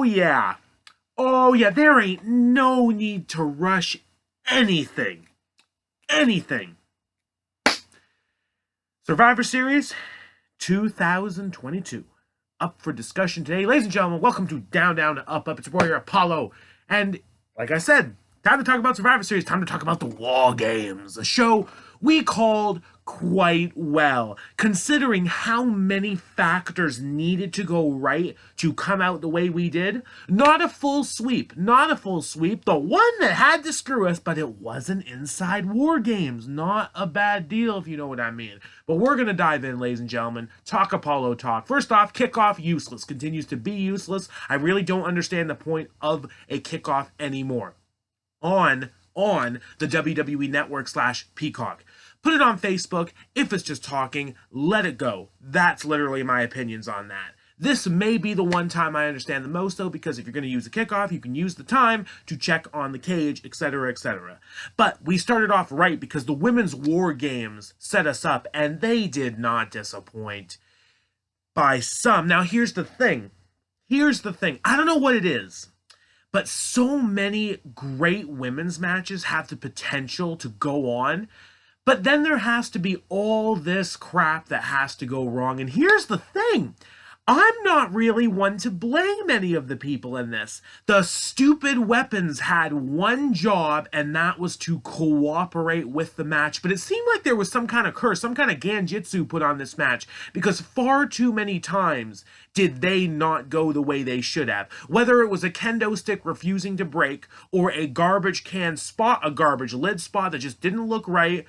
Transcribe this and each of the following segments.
yeah. Oh yeah, there ain't no need to rush anything. Anything. Survivor Series 2022. Up for discussion today. Ladies and gentlemen, welcome to Down, Down, Up, Up. It's your warrior Apollo. And like I said, time to talk about Survivor Series. Time to talk about the WarGames, a show we called quite well, considering how many factors needed to go right to come out the way we did. Not a full sweep, not a full sweep. The one that had to screw us, but it wasn't inside WarGames. Not a bad deal, if you know what I mean. But we're going to dive in, ladies and gentlemen. Talk Apollo talk. First off, kickoff useless. Continues to be useless. I really don't understand the point of a kickoff anymore. On the WWE Network / Peacock. Put it on Facebook. If it's just talking, let it go. That's literally my opinions on that. This may be the one time I understand the most, though, because if you're going to use a kickoff, you can use the time to check on the cage, etc., etc. But we started off right because the Women's WarGames set us up, and they did not disappoint by some. Now, here's the thing. I don't know what it is, but so many great women's matches have the potential to go on. But then there has to be all this crap that has to go wrong. And here's the thing. I'm not really one to blame any of the people in this. The stupid weapons had one job, and that was to cooperate with the match. But it seemed like there was some kind of curse, some kind of ganjitsu put on this match, because far too many times did they not go the way they should have. Whether it was a kendo stick refusing to break, or a garbage can spot, a garbage lid spot that just didn't look right.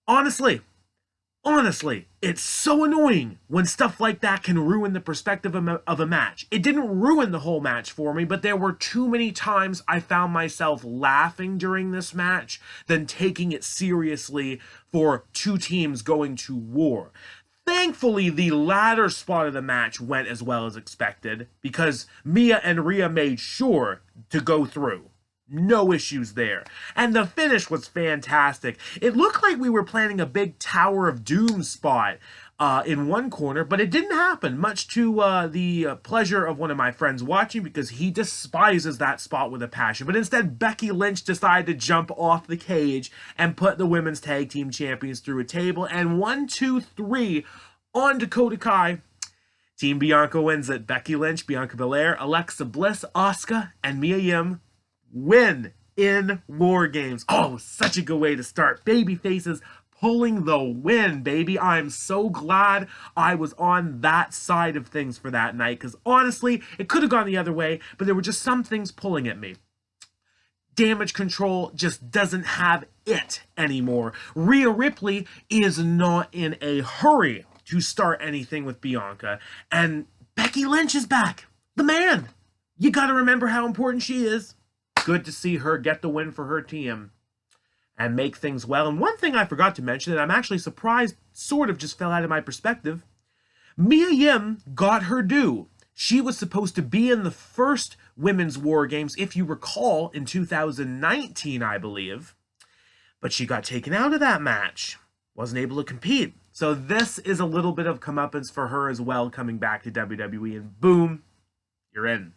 Honestly, it's so annoying when stuff like that can ruin the perspective of a match. It didn't ruin the whole match for me, but there were too many times I found myself laughing during this match than taking it seriously for two teams going to war. Thankfully, the latter spot of the match went as well as expected because Mia and Rhea made sure to go through. No issues there. And the finish was fantastic. It looked like we were planning a big Tower of Doom spot in one corner, but it didn't happen, much to the pleasure of one of my friends watching because he despises that spot with a passion. But instead, Becky Lynch decided to jump off the cage and put the women's tag team champions through a table. And 1, 2, 3 on Dakota Kai. Team Bianca wins it. Becky Lynch, Bianca Belair, Alexa Bliss, Asuka, and Mia Yim win in WarGames. Oh, such a good way to start. Baby faces pulling the win, baby. I'm so glad I was on that side of things for that night because honestly, it could have gone the other way, but there were just some things pulling at me. Damage control just doesn't have it anymore. Rhea Ripley is not in a hurry to start anything with Bianca, and Becky Lynch is back. The man. You gotta remember how important she is. Good to see her get the win for her team and make things well. And one thing I forgot to mention that I'm actually surprised sort of just fell out of my perspective. Mia Yim got her due. She was supposed to be in the first Women's WarGames, if you recall, in 2019, I believe. But she got taken out of that match. Wasn't able to compete. So this is a little bit of comeuppance for her as well, coming back to WWE. And boom, you're in.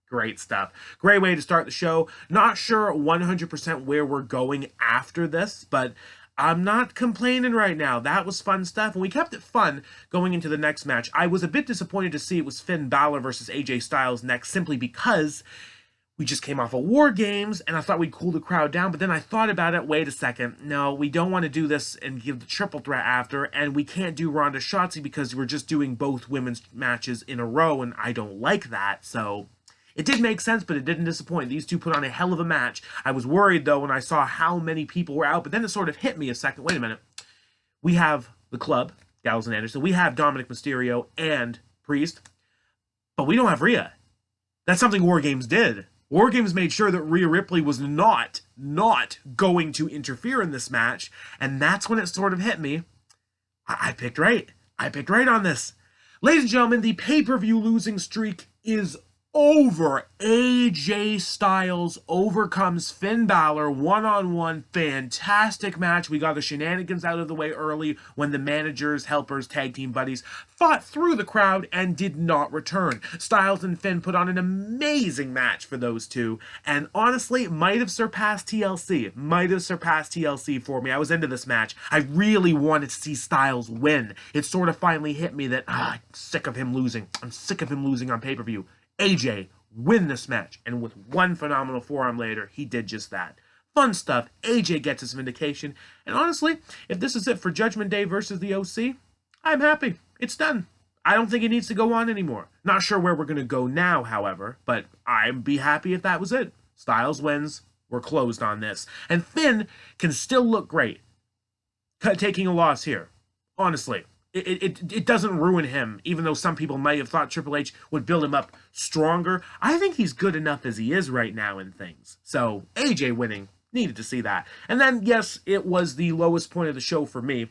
Great stuff. Great way to start the show. Not sure 100% where we're going after this, but I'm not complaining right now. That was fun stuff, and we kept it fun going into the next match. I was a bit disappointed to see it was Finn Balor versus AJ Styles next, simply because we just came off of WarGames, and I thought we'd cool the crowd down, but then I thought about it. Wait a second. No, we don't want to do this and give the triple threat after, and we can't do Ronda Shotzi because we're just doing both women's matches in a row, and I don't like that, so it did make sense, but it didn't disappoint. These two put on a hell of a match. I was worried, though, when I saw how many people were out, but then it sort of hit me a second. Wait a minute. We have the club, Gallows and Anderson. We have Dominic Mysterio and Priest, but we don't have Rhea. That's something WarGames did. WarGames made sure that Rhea Ripley was not going to interfere in this match, and that's when it sort of hit me. I picked right. I picked right on this. Ladies and gentlemen, the pay-per-view losing streak is over. AJ Styles overcomes Finn Balor one-on-one. Fantastic match. We got the shenanigans out of the way early when the managers, helpers, tag team buddies fought through the crowd and did not return. Styles and Finn put on an amazing match for those two, and honestly, might have surpassed TLC. Might have surpassed TLC for me. I was into this match. I really wanted to see Styles win. It sort of finally hit me that, I'm sick of him losing. I'm sick of him losing on pay-per-view. AJ win this match, and with one phenomenal forearm later, he did just that. Fun stuff. AJ gets his vindication, and honestly, if this is it for Judgment Day versus the OC, I'm happy. It's done. I don't think it needs to go on anymore. Not sure where we're going to go now, however, but I'd be happy if that was it. Styles wins. We're closed on this. And Finn can still look great taking a loss here. Honestly. It doesn't ruin him, even though some people might have thought Triple H would build him up stronger. I think he's good enough as he is right now in things. So, AJ winning, needed to see that. And then, yes, it was the lowest point of the show for me.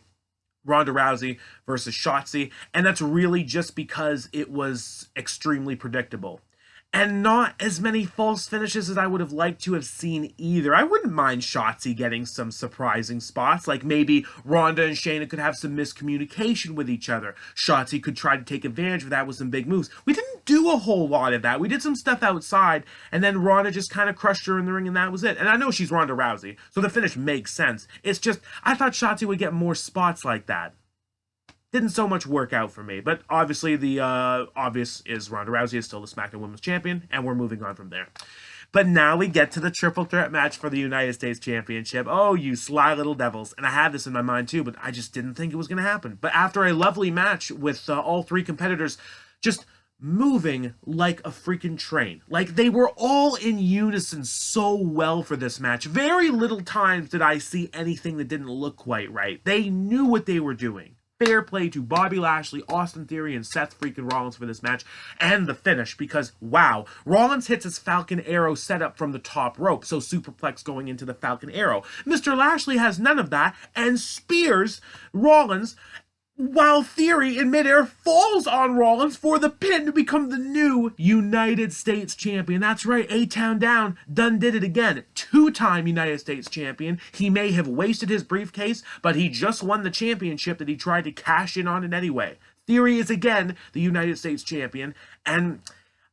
Ronda Rousey versus Shotzi. And that's really just because it was extremely predictable. And not as many false finishes as I would have liked to have seen either. I wouldn't mind Shotzi getting some surprising spots, like maybe Ronda and Shayna could have some miscommunication with each other. Shotzi could try to take advantage of that with some big moves. We didn't do a whole lot of that. We did some stuff outside, and then Ronda just kind of crushed her in the ring, and that was it. And I know she's Ronda Rousey, so the finish makes sense. It's just, I thought Shotzi would get more spots like that. Didn't so much work out for me, but obviously the obvious is Ronda Rousey is still the SmackDown Women's Champion, and we're moving on from there. But now we get to the triple threat match for the United States Championship. Oh, you sly little devils. And I had this in my mind too, but I just didn't think it was going to happen. But after a lovely match with all three competitors just moving like a freaking train. Like, they were all in unison so well for this match. Very little times did I see anything that didn't look quite right. They knew what they were doing. Fair play to Bobby Lashley, Austin Theory, and Seth freaking Rollins for this match, and the finish, because, wow, Rollins hits his Falcon Arrow set up from the top rope, so superplex going into the Falcon Arrow. Mr. Lashley has none of that, and spears Rollins, while Theory in midair falls on Rollins for the pin to become the new United States Champion. That's right, A-Town Down done did it again. Two-time United States Champion. He may have wasted his briefcase, but he just won the championship that he tried to cash in on it anyway. Theory is again the United States Champion, and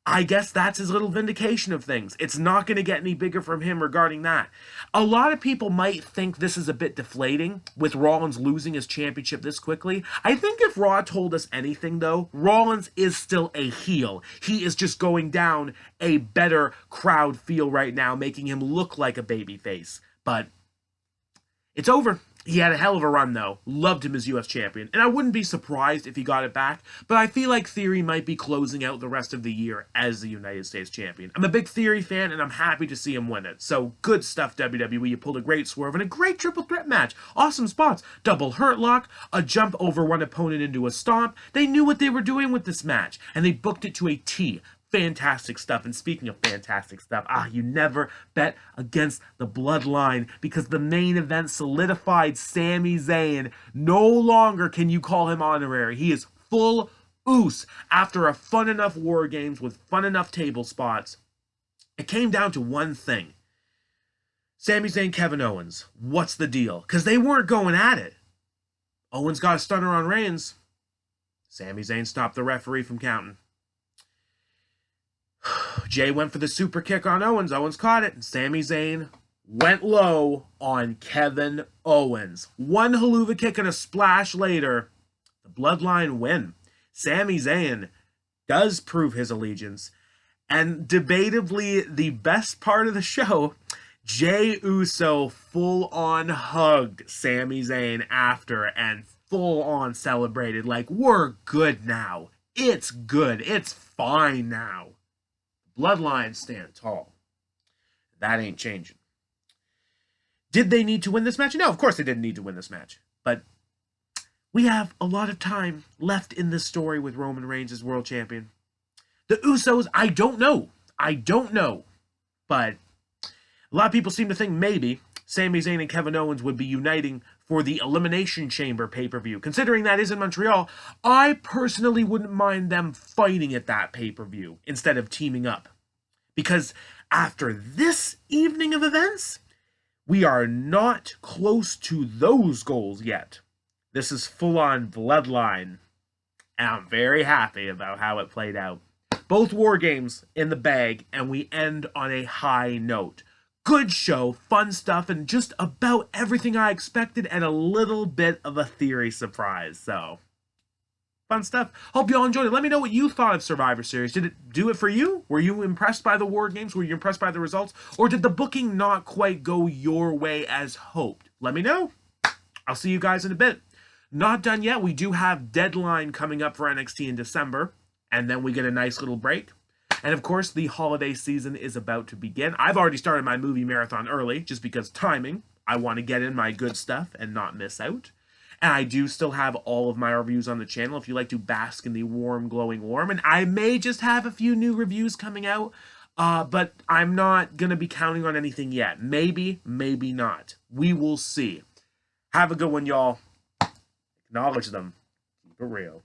I guess that's his little vindication of things. It's not going to get any bigger from him regarding that. A lot of people might think this is a bit deflating, with Rollins losing his championship this quickly. I think if Raw told us anything, though, Rollins is still a heel. He is just going down a better crowd feel right now, making him look like a babyface. But it's over. He had a hell of a run, though. Loved him as U.S. champion. And I wouldn't be surprised if he got it back, but I feel like Theory might be closing out the rest of the year as the United States champion. I'm a big Theory fan, and I'm happy to see him win it. So, good stuff, WWE. You pulled a great swerve and a great triple threat match. Awesome spots. Double hurt lock, a jump over one opponent into a stomp. They knew what they were doing with this match, and they booked it to a T. Fantastic stuff. And speaking of fantastic stuff, you never bet against the Bloodline, because the main event solidified Sami Zayn. No longer can you call him honorary. He is full oos after a fun enough WarGames with fun enough table spots. It came down to one thing. Sami Zayn, Kevin Owens. What's the deal? Because they weren't going at it. Owens got a stunner on Reigns. Sami Zayn stopped the referee from counting. Jay went for the super kick on Owens. Owens caught it. And Sami Zayn went low on Kevin Owens. One haluva kick and a splash later, the Bloodline win. Sami Zayn does prove his allegiance. And debatably the best part of the show, Jey Uso full-on hugged Sami Zayn after and full-on celebrated. Like, we're good now. It's good. It's fine now. Bloodline stand tall. That ain't changing. Did they need to win this match? No, of course they didn't need to win this match. But we have a lot of time left in this story with Roman Reigns as world champion. The Usos, I don't know. But A lot of people seem to think maybe Sami Zayn and Kevin Owens would be uniting for the Elimination Chamber pay-per-view. Considering that is in Montreal, I personally wouldn't mind them fighting at that pay-per-view instead of teaming up. Because after this evening of events, we are not close to those goals yet. This is full-on bloodline. And I'm very happy about how it played out. Both WarGames in the bag, and we end on a high note. Good show, fun stuff, and just about everything I expected, and a little bit of a theory surprise. So, fun stuff. Hope you all enjoyed it. Let me know what you thought of Survivor Series. Did it do it for you? Were you impressed by the WarGames? Were you impressed by the results? Or did the booking not quite go your way as hoped? Let me know. I'll see you guys in a bit. Not done yet. We do have Deadline coming up for NXT in December, and then we get a nice little break. And of course, the holiday season is about to begin. I've already started my movie marathon early, just because timing. I want to get in my good stuff and not miss out. And I do still have all of my reviews on the channel if you like to bask in the warm, glowing warm. And I may just have a few new reviews coming out, but I'm not going to be counting on anything yet. Maybe, maybe not. We will see. Have a good one, y'all. Acknowledge them. Keep it real.